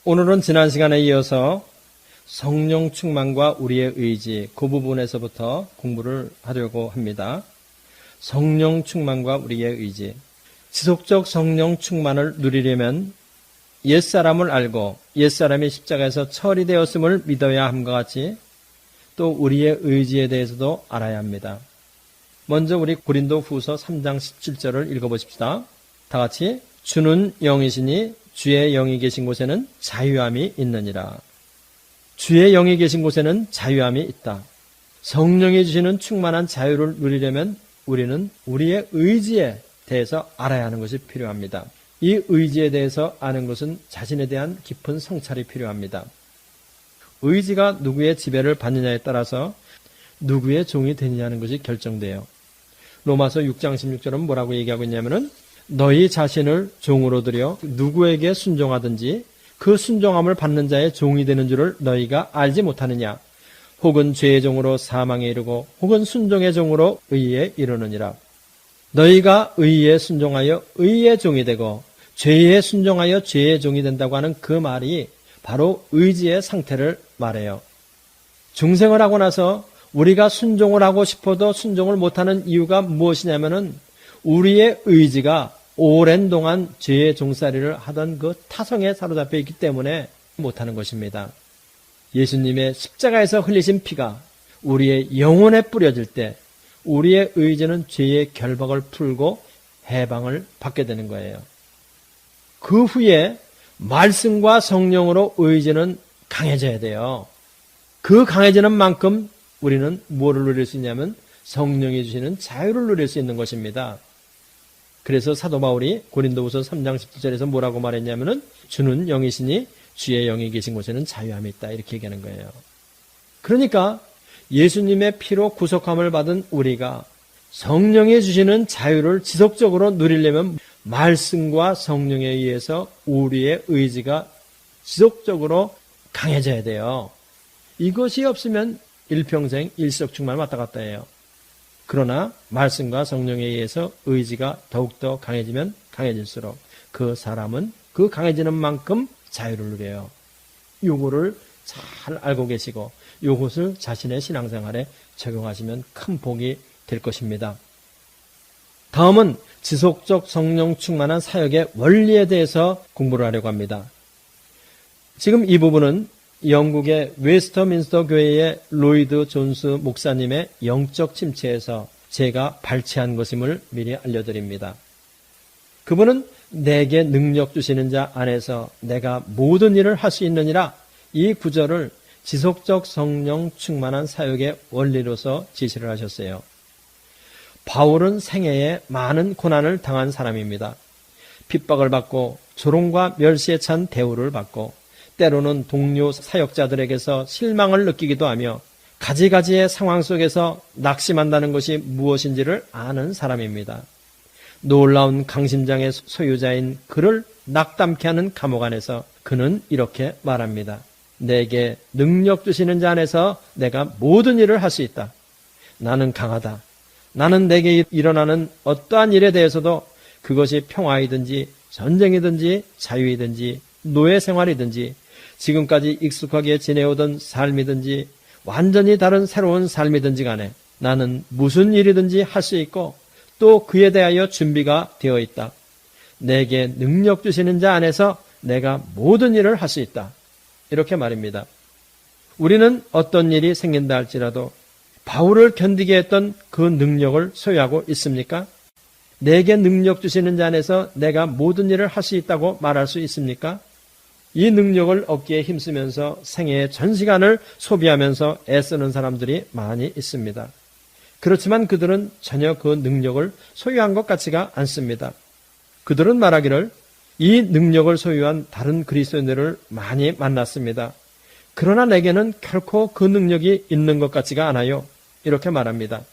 오늘은 지난 시간에 이어서 성령 충만과 우리의 의지, 그 부분에서부터 공부를 하려고 합니다. 성령 충만과 우리의 의지. 지속적 성령 충만을 누리려면 옛사람을 알고 옛사람이 십자가에서 처리되었음을 믿어야 함과 같이 또 우리의 의지에 대해서도 알아야 합니다. 먼저 우리 고린도 후서 3장 17절을 읽어보십시다. 다 같이 주는 영이시니 주의 영이 계신 곳에는 자유함이 있느니라. 주의 영이 계신 곳에는 자유함이 있다. 성령이 주시는 충만한 자유를 누리려면 우리는 우리의 의지에 대해서 알아야 하는 것이 필요합니다. 이 의지에 대해서 아는 것은 자신에 대한 깊은 성찰이 필요합니다. 의지가 누구의 지배를 받느냐에 따라서 누구의 종이 되느냐는 것이 결정돼요. 로마서 6장 16절은 뭐라고 얘기하고 있냐면은 너희 자신을 종으로 들여 누구에게 순종하든지 그 순종함을 받는 자의 종이 되는 줄을 너희가 알지 못하느냐. 혹은 죄의 종으로 사망에 이르고 혹은 순종의 종으로 의에 이르느니라. 너희가 의에 순종하여 의의 종이 되고 죄에 순종하여 죄의 종이 된다고 하는 그 말이 바로 의지의 상태를 말해요. 중생을 하고 나서 우리가 순종을 하고 싶어도 순종을 못하는 이유가 무엇이냐면은 우리의 의지가 오랜 동안 죄의 종살이를 하던 그 타성에 사로잡혀 있기 때문에 못하는 것입니다. 예수님의 십자가에서 흘리신 피가 우리의 영혼에 뿌려질 때 우리의 의지는 죄의 결박을 풀고 해방을 받게 되는 거예요. 그 후에 말씀과 성령으로 의지는 강해져야 돼요. 그 강해지는 만큼 우리는 뭐를 누릴 수 있냐면 성령이 주시는 자유를 누릴 수 있는 것입니다. 그래서 사도 바울이 고린도후서 3장 17절에서 뭐라고 말했냐면은 주는 영이시니 주의 영이 계신 곳에는 자유함이 있다 이렇게 얘기하는 거예요. 그러니까 예수님의 피로 구속함을 받은 우리가 성령이 주시는 자유를 지속적으로 누리려면 말씀과 성령에 의해서 우리의 의지가 지속적으로 강해져야 돼요. 이것이 없으면 일평생 일석충만 왔다 갔다 해요. 그러나 말씀과 성령에 의해서 의지가 더욱더 강해지면 강해질수록 그 사람은 그 강해지는 만큼 자유를 누려요. 요거를 잘 알고 계시고 요것을 자신의 신앙생활에 적용하시면 큰 복이 될 것입니다. 다음은 지속적 성령 충만한 사역의 원리에 대해서 공부를 하려고 합니다. 지금 이 부분은 영국의 웨스터민스터 교회의 로이드 존스 목사님의 영적 침체에서 제가 발췌한 것임을 미리 알려드립니다. 그분은 내게 능력 주시는 자 안에서 내가 모든 일을 할 수 있느니라 이 구절을 지속적 성령 충만한 사역의 원리로서 지시를 하셨어요. 바울은 생애에 많은 고난을 당한 사람입니다. 핍박을 받고 조롱과 멸시에 찬 대우를 받고 때로는 동료 사역자들에게서 실망을 느끼기도 하며 가지가지의 상황 속에서 낙심한다는 것이 무엇인지를 아는 사람입니다. 놀라운 강심장의 소유자인 그를 낙담케 하는 감옥 안에서 그는 이렇게 말합니다. 내게 능력 주시는 자 안에서 내가 모든 일을 할 수 있다. 나는 강하다. 나는 내게 일어나는 어떠한 일에 대해서도 그것이 평화이든지 전쟁이든지 자유이든지 노예 생활이든지 지금까지 익숙하게 지내오던 삶이든지 완전히 다른 새로운 삶이든지 간에 나는 무슨 일이든지 할 수 있고 또 그에 대하여 준비가 되어 있다. 내게 능력 주시는 자 안에서 내가 모든 일을 할 수 있다. 이렇게 말입니다. 우리는 어떤 일이 생긴다 할지라도 바울을 견디게 했던 그 능력을 소유하고 있습니까? 내게 능력 주시는 자 안에서 내가 모든 일을 할 수 있다고 말할 수 있습니까? 이 능력을 얻기에 힘쓰면서 생애의 전 시간을 소비하면서 애쓰는 사람들이 많이 있습니다. 그렇지만 그들은 전혀 그 능력을 소유한 것 같지가 않습니다. 그들은 말하기를 이 능력을 소유한 다른 그리스도인들을 많이 만났습니다. 그러나 내게는 결코 그 능력이 있는 것 같지가 않아요. 이렇게 말합니다.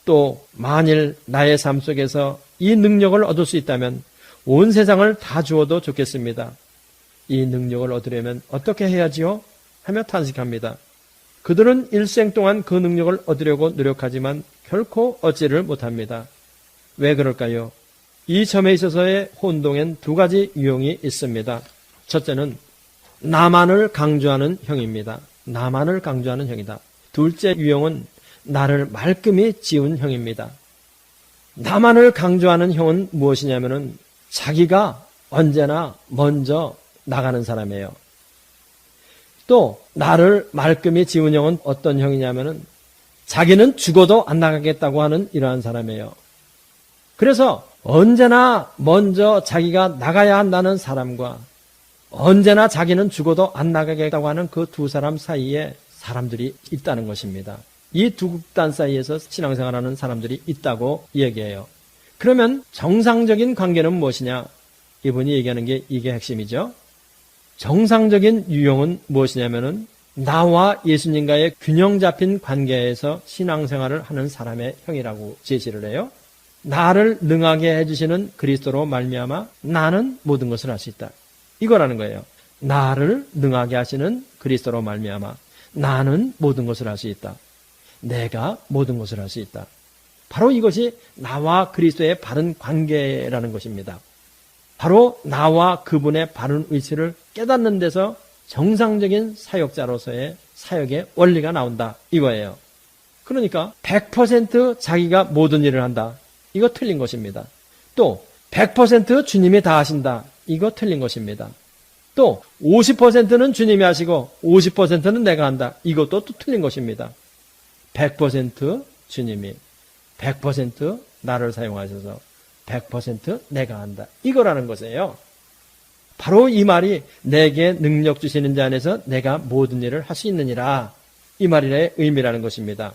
또 만일 나의 삶 속에서 이 능력을 얻을 수 있다면 온 세상을 다 주어도 좋겠습니다. 이 능력을 얻으려면 어떻게 해야지요? 하며 탄식합니다. 그들은 일생 동안 그 능력을 얻으려고 노력하지만 결코 얻지를 못합니다. 왜 그럴까요? 이 점에 있어서의 혼동엔 두 가지 유형이 있습니다. 첫째는 나만을 강조하는 형입니다. 나만을 강조하는 형이다. 둘째 유형은 나를 말끔히 지운 형입니다. 나만을 강조하는 형은 무엇이냐면은 자기가 언제나 먼저 나가는 사람이에요. 또 나를 말끔히 지운 형은 어떤 형이냐면은 자기는 죽어도 안 나가겠다고 하는 이러한 사람이에요. 그래서 언제나 먼저 자기가 나가야 한다는 사람과 언제나 자기는 죽어도 안 나가겠다고 하는 그 두 사람 사이에 사람들이 있다는 것입니다. 이 두 극단 사이에서 신앙생활하는 사람들이 있다고 얘기해요. 그러면 정상적인 관계는 무엇이냐? 이분이 얘기하는 게 이게 핵심이죠. 정상적인 유형은 무엇이냐면은 나와 예수님과의 균형 잡힌 관계에서 신앙생활을 하는 사람의 형이라고 제시를 해요. 나를 능하게 해주시는 그리스도로 말미암아 나는 모든 것을 할 수 있다. 이거라는 거예요. 나를 능하게 하시는 그리스도로 말미암아 나는 모든 것을 할 수 있다. 내가 모든 것을 할 수 있다. 바로 이것이 나와 그리스도의 바른 관계라는 것입니다. 바로 나와 그분의 바른 위치를 깨닫는 데서 정상적인 사역자로서의 사역의 원리가 나온다. 이거예요. 그러니까 100% 자기가 모든 일을 한다. 이거 틀린 것입니다. 또 100% 주님이 다 하신다. 이거 틀린 것입니다. 또 50%는 주님이 하시고 50%는 내가 한다. 이것도 또 틀린 것입니다. 100% 주님이 100% 나를 사용하셔서 100% 내가 한다. 이거라는 것이에요. 바로 이 말이 내게 능력 주시는 자 안에서 내가 모든 일을 할 수 있느니라. 이 말의 의미라는 것입니다.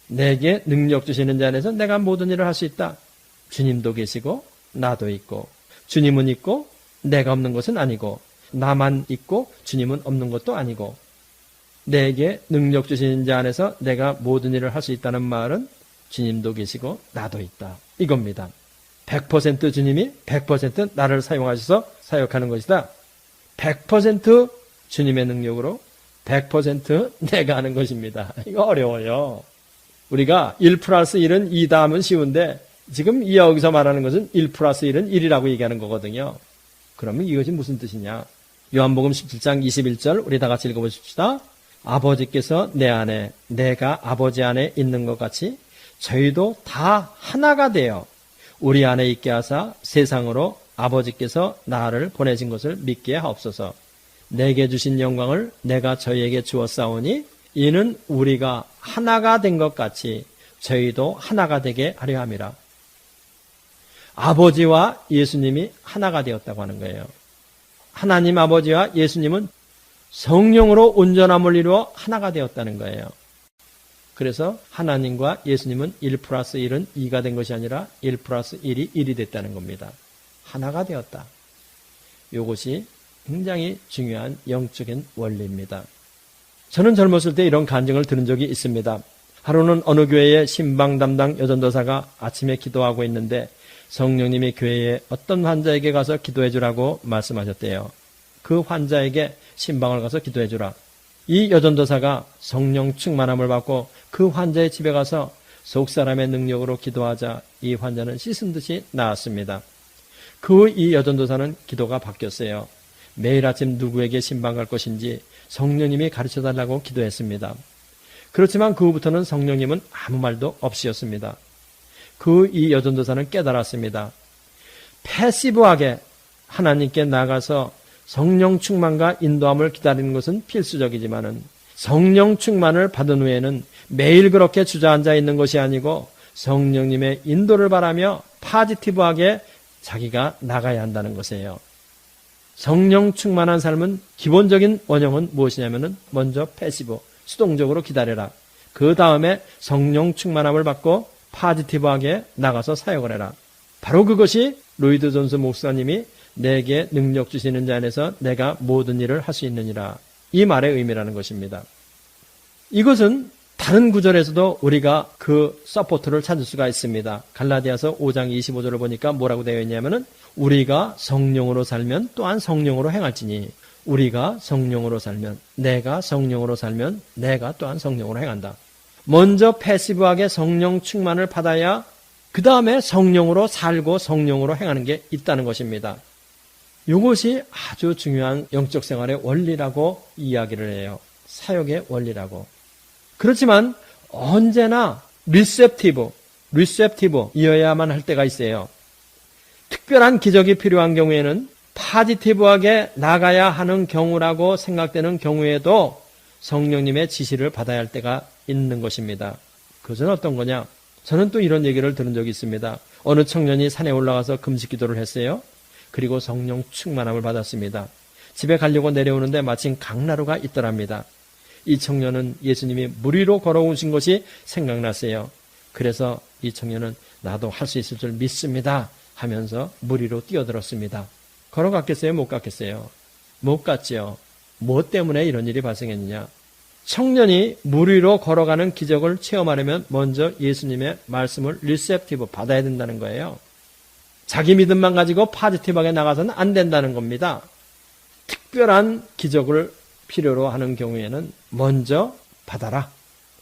내게 능력 주시는 자 안에서 내가 모든 일을 할 수 있다. 주님도 계시고 나도 있고 주님은 있고 내가 없는 것은 아니고 나만 있고 주님은 없는 것도 아니고 내게 능력 주시는 자 안에서 내가 모든 일을 할 수 있다는 말은 주님도 계시고 나도 있다. 이겁니다. 100% 주님이 100% 나를 사용하셔서 사역하는 것이다. 100% 주님의 능력으로 100% 내가 하는 것입니다. 이거 어려워요. 우리가 1 플러스 1은 2다 하면 쉬운데 지금 여기서 말하는 것은 1 플러스 1은 1이라고 얘기하는 거거든요. 그러면 이것이 무슨 뜻이냐? 요한복음 17장 21절 우리 다 같이 읽어보십시다. 아버지께서 내 안에 내가 아버지 안에 있는 것 같이 저희도 다 하나가 되어 우리 안에 있게 하사 세상으로 아버지께서 나를 보내신 것을 믿게 하옵소서. 내게 주신 영광을 내가 저희에게 주었사오니 이는 우리가 하나가 된 것 같이 저희도 하나가 되게 하려 함이라. 아버지와 예수님이 하나가 되었다고 하는 거예요. 하나님 아버지와 예수님은 성령으로 온전함을 이루어 하나가 되었다는 거예요. 그래서 하나님과 예수님은 1 플러스 1은 2가 된 것이 아니라 1 플러스 1이 1이 됐다는 겁니다. 하나가 되었다. 이것이 굉장히 중요한 영적인 원리입니다. 저는 젊었을 때 이런 간증을 들은 적이 있습니다. 하루는 어느 교회의 신방 담당 여전도사가 아침에 기도하고 있는데 성령님이 교회에 어떤 환자에게 가서 기도해 주라고 말씀하셨대요. 그 환자에게 신방을 가서 기도해 주라. 이 여전도사가 성령 충만함을 받고 그 환자의 집에 가서 속사람의 능력으로 기도하자 이 환자는 씻은 듯이 나았습니다. 이 여전도사는 기도가 바뀌었어요. 매일 아침 누구에게 신방 갈 것인지 성령님이 가르쳐달라고 기도했습니다. 그렇지만 그 후부터는 성령님은 아무 말도 없이였습니다. 이 여전도사는 깨달았습니다. 패시브하게 하나님께 나가서 성령 충만과 인도함을 기다리는 것은 필수적이지만은 성령 충만을 받은 후에는 매일 그렇게 주저앉아 있는 것이 아니고 성령님의 인도를 바라며 파지티브하게 자기가 나가야 한다는 것이에요. 성령 충만한 삶은 기본적인 원형은 무엇이냐면은 먼저 패시브, 수동적으로 기다려라. 그 다음에 성령 충만함을 받고 파지티브하게 나가서 사역을 해라. 바로 그것이 로이드 존스 목사님이 내게 능력 주시는 자 안에서 내가 모든 일을 할 수 있느니라. 이 말의 의미라는 것입니다. 이것은 다른 구절에서도 우리가 그 서포트를 찾을 수가 있습니다. 갈라디아서 5장 25절을 보니까 뭐라고 되어 있냐면은 우리가 성령으로 살면 또한 성령으로 행할지니 우리가 성령으로 살면 내가 성령으로 살면 내가 또한 성령으로 행한다. 먼저 패시브하게 성령 충만을 받아야 그 다음에 성령으로 살고 성령으로 행하는 게 있다는 것입니다. 이것이 아주 중요한 영적 생활의 원리라고 이야기를 해요. 사역의 원리라고. 그렇지만 언제나 리셉티브이어야만 할 때가 있어요. 특별한 기적이 필요한 경우에는 파지티브하게 나가야 하는 경우라고 생각되는 경우에도 성령님의 지시를 받아야 할 때가 있는 것입니다. 그것은 어떤 거냐? 저는 또 이런 얘기를 들은 적이 있습니다. 어느 청년이 산에 올라가서 금식 기도를 했어요. 그리고 성령 충만함을 받았습니다. 집에 가려고 내려오는데 마침 강나루가 있더랍니다. 이 청년은 예수님이 물 위로 걸어오신 것이 생각났어요. 그래서 이 청년은 나도 할 수 있을 줄 믿습니다 하면서 물 위로 뛰어들었습니다. 걸어갔겠어요? 못 갔겠어요? 못 갔죠. 뭐 때문에 이런 일이 발생했느냐? 청년이 물 위로 걸어가는 기적을 체험하려면 먼저 예수님의 말씀을 리셉티브 받아야 된다는 거예요. 자기 믿음만 가지고 파지티브하게 나가서는 안 된다는 겁니다. 특별한 기적을 필요로 하는 경우에는 먼저 받아라.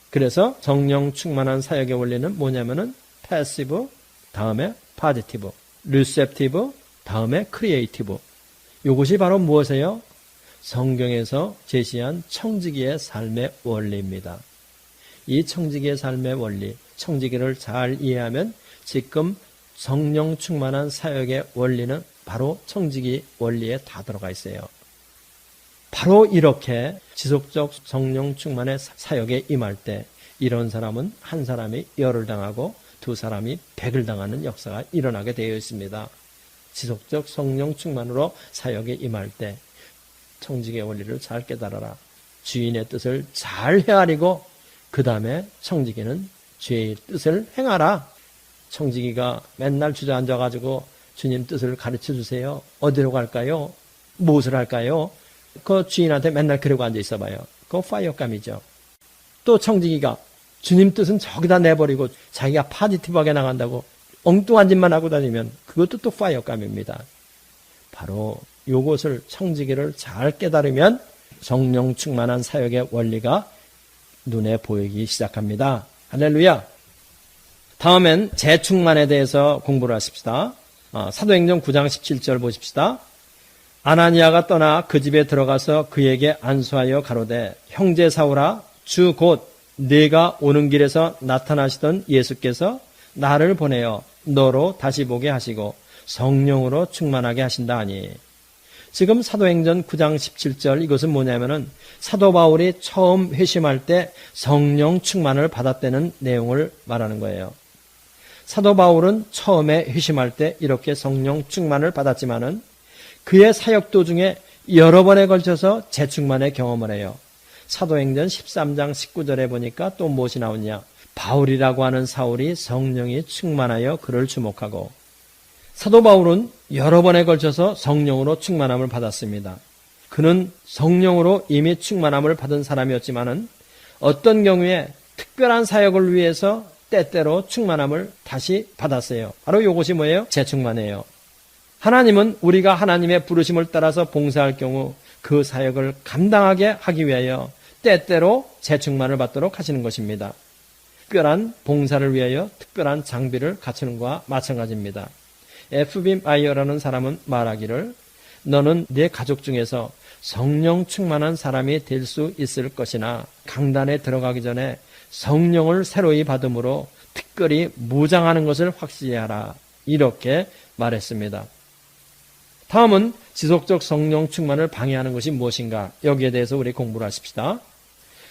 그래서 성령 충만한 사역의 원리는 뭐냐면은 패시브, 다음에 파지티브, 리셉티브, 다음에 크리에이티브. 이것이 바로 무엇이에요? 성경에서 제시한 청지기의 삶의 원리입니다. 이 청지기의 삶의 원리, 청지기를 잘 이해하면 지금 성령 충만한 사역의 원리는 바로 청지기 원리에 다 들어가 있어요. 바로 이렇게 지속적 성령 충만의 사역에 임할 때 이런 사람은 한 사람이 열을 당하고 두 사람이 백을 당하는 역사가 일어나게 되어 있습니다. 지속적 성령 충만으로 사역에 임할 때 청지기의 원리를 잘 깨달아라. 주인의 뜻을 잘 헤아리고 그 다음에 청지기는 죄의 뜻을 행하라. 청지기가 맨날 주저앉아가지고 주님 뜻을 가르쳐 주세요. 어디로 갈까요? 무엇을 할까요? 그 주인한테 맨날 그러고 앉아 있어 봐요. 그거 파이어감이죠. 또 청지기가 주님 뜻은 저기다 내버리고 자기가 파지티브하게 나간다고 엉뚱한 짓만 하고 다니면 그것도 또 파이어감입니다. 바로 요것을 청지기를 잘 깨달으면 성령 충만한 사역의 원리가 눈에 보이기 시작합니다. 할렐루야. 다음엔 재충만에 대해서 공부를 하십시다. 사도행전 9장 17절 보십시다. 아나니아가 떠나 그 집에 들어가서 그에게 안수하여 가로되 형제 사울아 주 곧 네가 오는 길에서 나타나시던 예수께서 나를 보내어 너로 다시 보게 하시고 성령으로 충만하게 하신다 하니. 지금 사도행전 9장 17절 이것은 뭐냐면은 사도 바울이 처음 회심할 때 성령 충만을 받았다는 내용을 말하는 거예요. 사도 바울은 처음에 회심할 때 이렇게 성령 충만을 받았지만은 그의 사역 도중에 여러 번에 걸쳐서 재충만의 경험을 해요. 사도행전 13장 19절에 보니까 또 무엇이 나오냐? 바울이라고 하는 사울이 성령이 충만하여 그를 주목하고. 사도 바울은 여러 번에 걸쳐서 성령으로 충만함을 받았습니다. 그는 성령으로 이미 충만함을 받은 사람이었지만은 어떤 경우에 특별한 사역을 위해서 때때로 충만함을 다시 받았어요. 바로 이것이 뭐예요? 재충만이에요. 하나님은 우리가 하나님의 부르심을 따라서 봉사할 경우 그 사역을 감당하게 하기 위하여 때때로 재충만을 받도록 하시는 것입니다. 특별한 봉사를 위하여 특별한 장비를 갖추는 것과 마찬가지입니다. F.B. 마이어라는 사람은 말하기를 너는 네 가족 중에서 성령 충만한 사람이 될 수 있을 것이나 강단에 들어가기 전에 성령을 새로이 받음으로 특별히 무장하는 것을 확실히 하라. 이렇게 말했습니다. 다음은 지속적 성령 충만을 방해하는 것이 무엇인가? 여기에 대해서 우리 공부를 하십시다.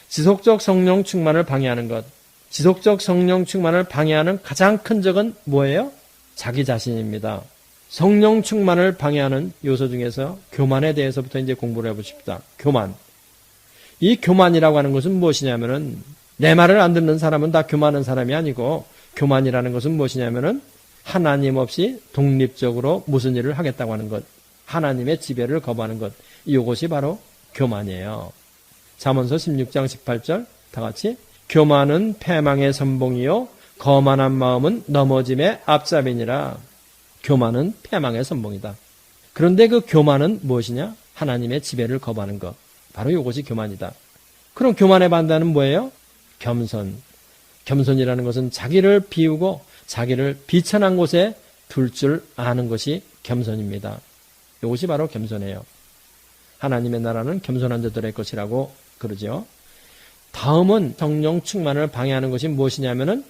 지속적 성령 충만을 방해하는 것. 지속적 성령 충만을 방해하는 가장 큰 적은 뭐예요? 자기 자신입니다. 성령 충만을 방해하는 요소 중에서 교만에 대해서부터 이제 공부를 해보십시다. 교만. 이 교만이라고 하는 것은 무엇이냐면은 내 말을 안 듣는 사람은 다 교만한 사람이 아니고 교만이라는 것은 무엇이냐면은 하나님 없이 독립적으로 무슨 일을 하겠다고 하는 것. 하나님의 지배를 거부하는 것. 이것이 바로 교만이에요. 잠언서 16장 18절 다 같이 교만은 패망의 선봉이요 거만한 마음은 넘어짐의 앞잡이니라. 교만은 패망의 선봉이다. 그런데 그 교만은 무엇이냐? 하나님의 지배를 거부하는 것. 바로 이것이 교만이다. 그럼 교만의 반대는 뭐예요? 겸손. 겸손이라는 것은 자기를 비우고 자기를 비천한 곳에 둘 줄 아는 것이 겸손입니다. 이것이 바로 겸손해요. 하나님의 나라는 겸손한 자들의 것이라고 그러죠. 다음은 성령 충만을 방해하는 것이 무엇이냐면은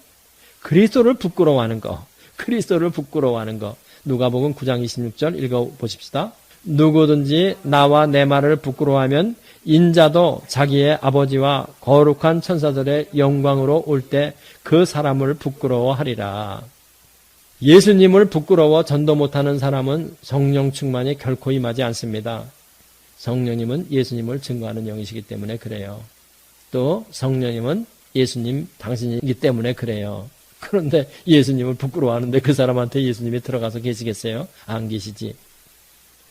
그리스도를 부끄러워하는 거. 그리스도를 부끄러워하는 거. 누가복음 9장 26절 읽어보십시다. 누구든지 나와 내 말을 부끄러워하면 인자도 자기의 아버지와 거룩한 천사들의 영광으로 올 때 그 사람을 부끄러워하리라. 예수님을 부끄러워 전도 못하는 사람은 성령 충만이 결코 임하지 않습니다. 성령님은 예수님을 증거하는 영이시기 때문에 그래요. 또 성령님은 예수님 당신이기 때문에 그래요. 그런데 예수님을 부끄러워하는데 그 사람한테 예수님이 들어가서 계시겠어요? 안 계시지.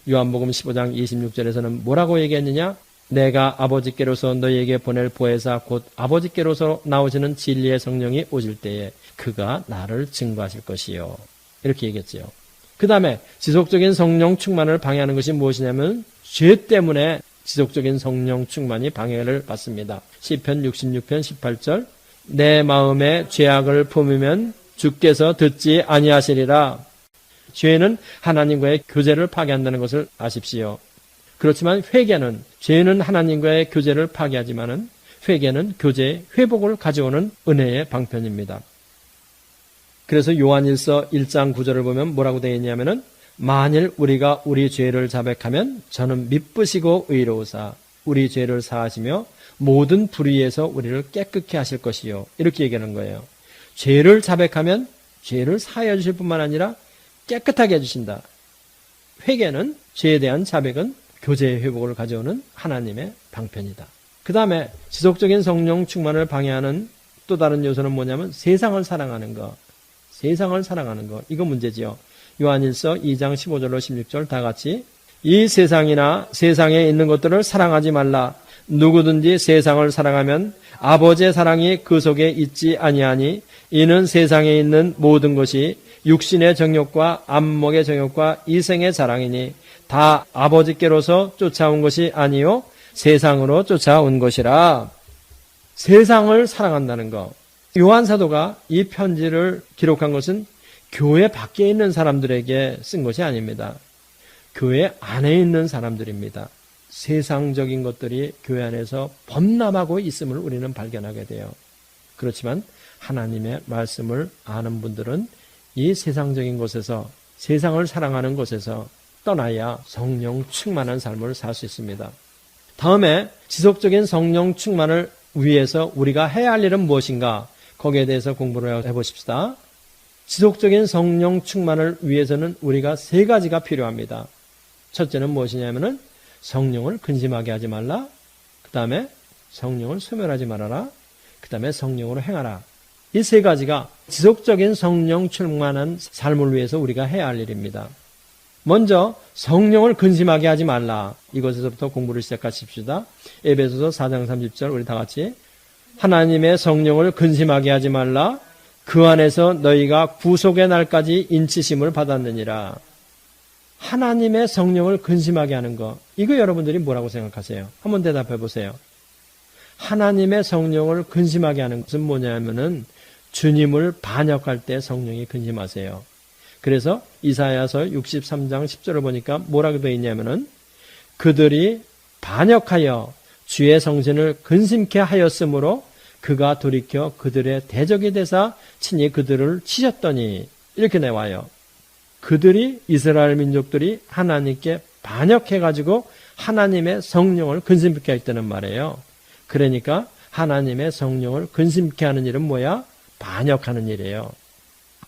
요한복음 15장 26절에서는 뭐라고 얘기했느냐? 내가 아버지께로서 너희에게 보낼 보혜사 곧 아버지께로서 나오시는 진리의 성령이 오실 때에 그가 나를 증거하실 것이요. 이렇게 얘기했지요. 그 다음에 지속적인 성령 충만을 방해하는 것이 무엇이냐면 죄 때문에 지속적인 성령 충만이 방해를 받습니다. 시편 66편 18절 내 마음에 죄악을 품으면 주께서 듣지 아니하시리라. 죄는 하나님과의 교제를 파괴한다는 것을 아십시오. 그렇지만 회개는 죄는 하나님과의 교제를 파괴하지만은 회개는 교제의 회복을 가져오는 은혜의 방편입니다. 그래서 요한일서 1장 9절을 보면 뭐라고 되어 있냐면은 만일 우리가 우리 죄를 자백하면 저는 미쁘시고 의로우사 우리 죄를 사하시며 모든 불의에서 우리를 깨끗게 하실 것이요. 이렇게 얘기하는 거예요. 죄를 자백하면 죄를 사하여 주실 뿐만 아니라 깨끗하게 해주신다. 회개는 죄에 대한 자백은 교제의 회복을 가져오는 하나님의 방편이다. 그 다음에 지속적인 성령 충만을 방해하는 또 다른 요소는 뭐냐면 세상을 사랑하는 것. 세상을 사랑하는 것. 이거 문제지요. 요한일서 2장 15절로 16절 다 같이 이 세상이나 세상에 있는 것들을 사랑하지 말라. 누구든지 세상을 사랑하면 아버지의 사랑이 그 속에 있지 아니하니 이는 세상에 있는 모든 것이 육신의 정욕과 안목의 정욕과 이생의 자랑이니 다 아버지께로서 쫓아온 것이 아니요 세상으로 쫓아온 것이라. 세상을 사랑한다는 것. 요한 사도가 이 편지를 기록한 것은 교회 밖에 있는 사람들에게 쓴 것이 아닙니다. 교회 안에 있는 사람들입니다. 세상적인 것들이 교회 안에서 범람하고 있음을 우리는 발견하게 돼요. 그렇지만 하나님의 말씀을 아는 분들은 이 세상적인 곳에서 세상을 사랑하는 곳에서 떠나야 성령 충만한 삶을 살 수 있습니다. 다음에 지속적인 성령 충만을 위해서 우리가 해야 할 일은 무엇인가? 거기에 대해서 공부를 해보십시다. 지속적인 성령 충만을 위해서는 우리가 세 가지가 필요합니다. 첫째는 무엇이냐면은 성령을 근심하게 하지 말라. 그 다음에 성령을 소멸하지 말아라. 그 다음에 성령으로 행하라. 이 세 가지가 지속적인 성령 충만한 삶을 위해서 우리가 해야 할 일입니다. 먼저 성령을 근심하게 하지 말라. 이것에서부터 공부를 시작하십시다. 에베소서 4장 30절 우리 다 같이 하나님의 성령을 근심하게 하지 말라. 그 안에서 너희가 구속의 날까지 인치심을 받았느니라. 하나님의 성령을 근심하게 하는 거, 이거 여러분들이 뭐라고 생각하세요? 한번 대답해 보세요. 하나님의 성령을 근심하게 하는 것은 뭐냐면은 주님을 반역할 때 성령이 근심하세요. 그래서 이사야서 63장 10절을 보니까 뭐라고 되어 있냐면은 그들이 반역하여 주의 성신을 근심케 하였으므로 그가 돌이켜 그들의 대적이 되사 친히 그들을 치셨더니 이렇게 나와요. 그들이 이스라엘 민족들이 하나님께 반역해가지고 하나님의 성령을 근심케 했다는 말이에요. 그러니까 하나님의 성령을 근심케 하는 일은 뭐야? 반역하는 일이에요.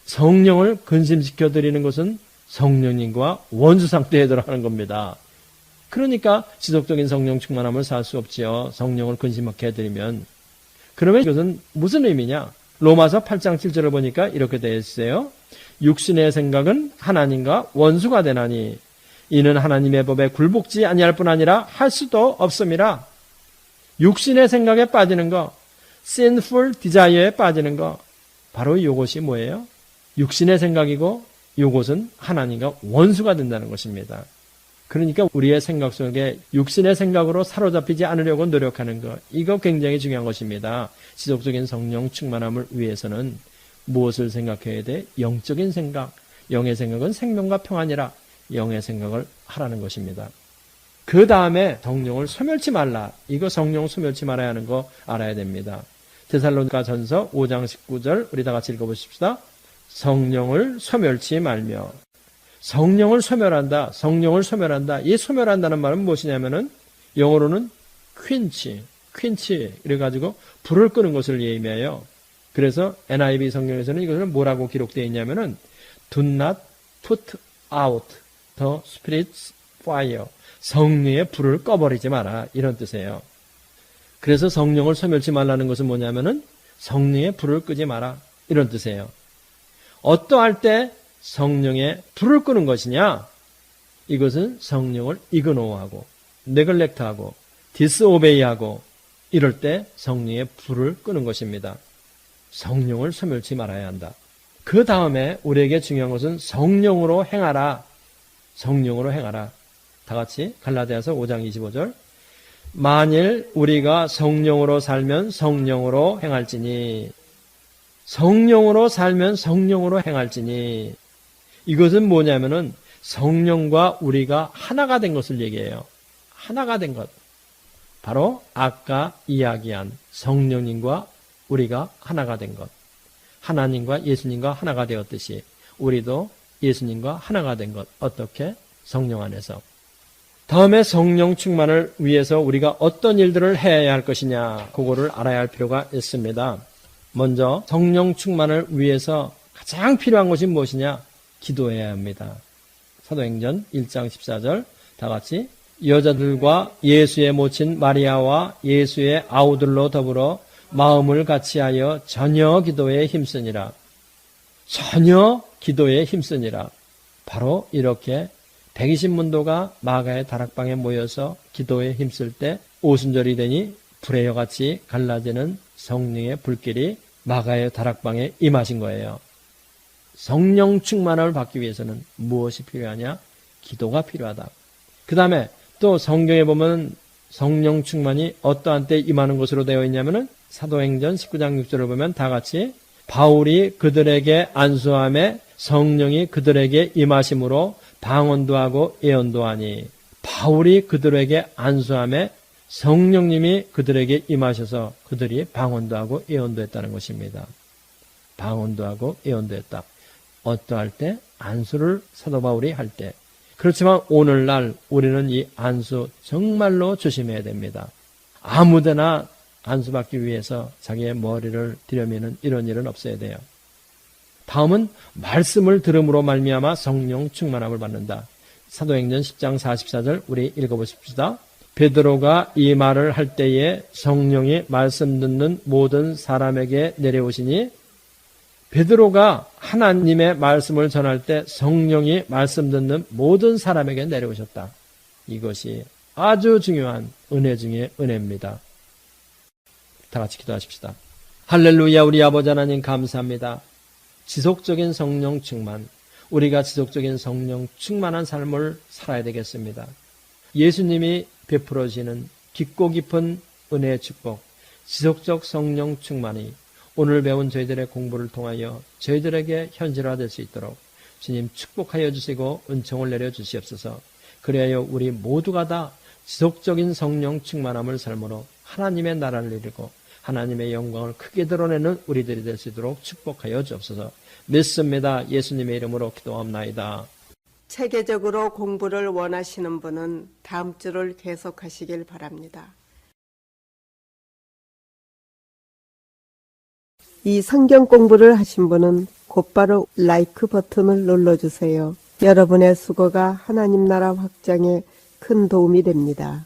성령을 근심시켜 드리는 것은 성령님과 원수 상태에 들어가는 겁니다. 그러니까 지속적인 성령 충만함을 살 수 없지요. 성령을 근심하게 해드리면. 그러면 이것은 무슨 의미냐? 로마서 8장 7절을 보니까 이렇게 되어 있어요. 육신의 생각은 하나님과 원수가 되나니 이는 하나님의 법에 굴복지 아니할 뿐 아니라 할 수도 없음이라. 육신의 생각에 빠지는 거, sinful desire에 빠지는 거, 바로 이것이 뭐예요? 육신의 생각이고 이것은 하나님과 원수가 된다는 것입니다. 그러니까 우리의 생각 속에 육신의 생각으로 사로잡히지 않으려고 노력하는 것, 이거 굉장히 중요한 것입니다. 지속적인 성령 충만함을 위해서는 무엇을 생각해야 돼? 영적인 생각. 영의 생각은 생명과 평안이라. 영의 생각을 하라는 것입니다. 그 다음에 성령을 소멸치 말라. 이거 성령 소멸치 말아야 하는 거 알아야 됩니다. 데살로니가 전서 5장 19절 우리 다 같이 읽어보십시다. 성령을 소멸치 말며. 성령을 소멸한다. 성령을 소멸한다. 이 소멸한다는 말은 무엇이냐면은 영어로는 퀸치 그래가지고 불을 끄는 것을 의미해요. 그래서 NIV 성경에서는 이것을 뭐라고 기록되어 있냐면은 Do not put out the Spirit's fire. 성령의 불을 꺼버리지 마라. 이런 뜻이에요. 그래서 성령을 소멸치 말라는 것은 뭐냐면은 성령의 불을 끄지 마라. 이런 뜻이에요. 어떠할 때 성령의 불을 끄는 것이냐? 이것은 성령을 이그노하고 네글렉트하고 디스오베이하고 이럴 때 성령의 불을 끄는 것입니다. 성령을 소멸치 말아야 한다. 그 다음에 우리에게 중요한 것은 성령으로 행하라. 성령으로 행하라. 다 같이 갈라디아서 5장 25절. 만일 우리가 성령으로 살면 성령으로 행할지니. 성령으로 살면 성령으로 행할지니. 이것은 뭐냐면은 성령과 우리가 하나가 된 것을 얘기해요. 하나가 된 것. 바로 아까 이야기한 성령님과 우리가 하나가 된 것. 하나님과 예수님과 하나가 되었듯이 우리도 예수님과 하나가 된 것. 어떻게? 성령 안에서. 다음에 성령 충만을 위해서 우리가 어떤 일들을 해야 할 것이냐, 그거를 알아야 할 필요가 있습니다. 먼저 성령 충만을 위해서 가장 필요한 것이 무엇이냐? 기도해야 합니다. 사도행전 1장 14절 다 같이 여자들과 예수의 모친 마리아와 예수의 아우들로 더불어 마음을 같이하여 전혀 기도에 힘쓰니라. 전혀 기도에 힘쓰니라. 바로 이렇게 120문도가 마가의 다락방에 모여서 기도에 힘쓸 때 오순절이 되니 불의 여같이 갈라지는 성령의 불길이 마가의 다락방에 임하신 거예요. 성령 충만을 받기 위해서는 무엇이 필요하냐? 기도가 필요하다. 그 다음에 또 성경에 보면 성령 충만이 어떠한 때 임하는 것으로 되어 있냐면은 사도행전 19장 6절을 보면 다 같이 바울이 그들에게 안수함에 성령이 그들에게 임하심으로 방언도 하고 예언도 하니. 바울이 그들에게 안수함에 성령님이 그들에게 임하셔서 그들이 방언도 하고 예언도 했다는 것입니다. 방언도 하고 예언도 했다. 어떠할 때? 안수를 사도 바울이 할 때. 그렇지만 오늘날 우리는 이 안수 정말로 조심해야 됩니다. 아무데나 안수받기 위해서 자기의 머리를 들여미는 이런 일은 없어야 돼요. 다음은 말씀을 들음으로 말미암아 성령 충만함을 받는다. 사도행전 10장 44절 우리 읽어보십시다. 베드로가 이 말을 할 때에 성령이 말씀 듣는 모든 사람에게 내려오시니. 베드로가 하나님의 말씀을 전할 때 성령이 말씀 듣는 모든 사람에게 내려오셨다. 이것이 아주 중요한 은혜 중의 은혜입니다. 다 같이 기도하십시다. 할렐루야. 우리 아버지 하나님 감사합니다. 지속적인 성령 충만, 우리가 지속적인 성령 충만한 삶을 살아야 되겠습니다. 예수님이 베풀어 주시는 깊고 깊은 은혜의 축복, 지속적 성령 충만이 오늘 배운 저희들의 공부를 통하여 저희들에게 현실화될 수 있도록 주님 축복하여 주시고 은총을 내려 주시옵소서. 그래야 우리 모두가 다 지속적인 성령 충만함을 삶으로 하나님의 나라를 이루고 하나님의 영광을 크게 드러내는 우리들이 될 수 있도록 축복하여 주옵소서. 믿습니다. 예수님의 이름으로 기도합나이다. 체계적으로 공부를 원하시는 분은 다음 주를 계속하시길 바랍니다. 이 성경 공부를 하신 분은 곧바로 라이크 버튼을 눌러주세요. 여러분의 수고가 하나님 나라 확장에 큰 도움이 됩니다.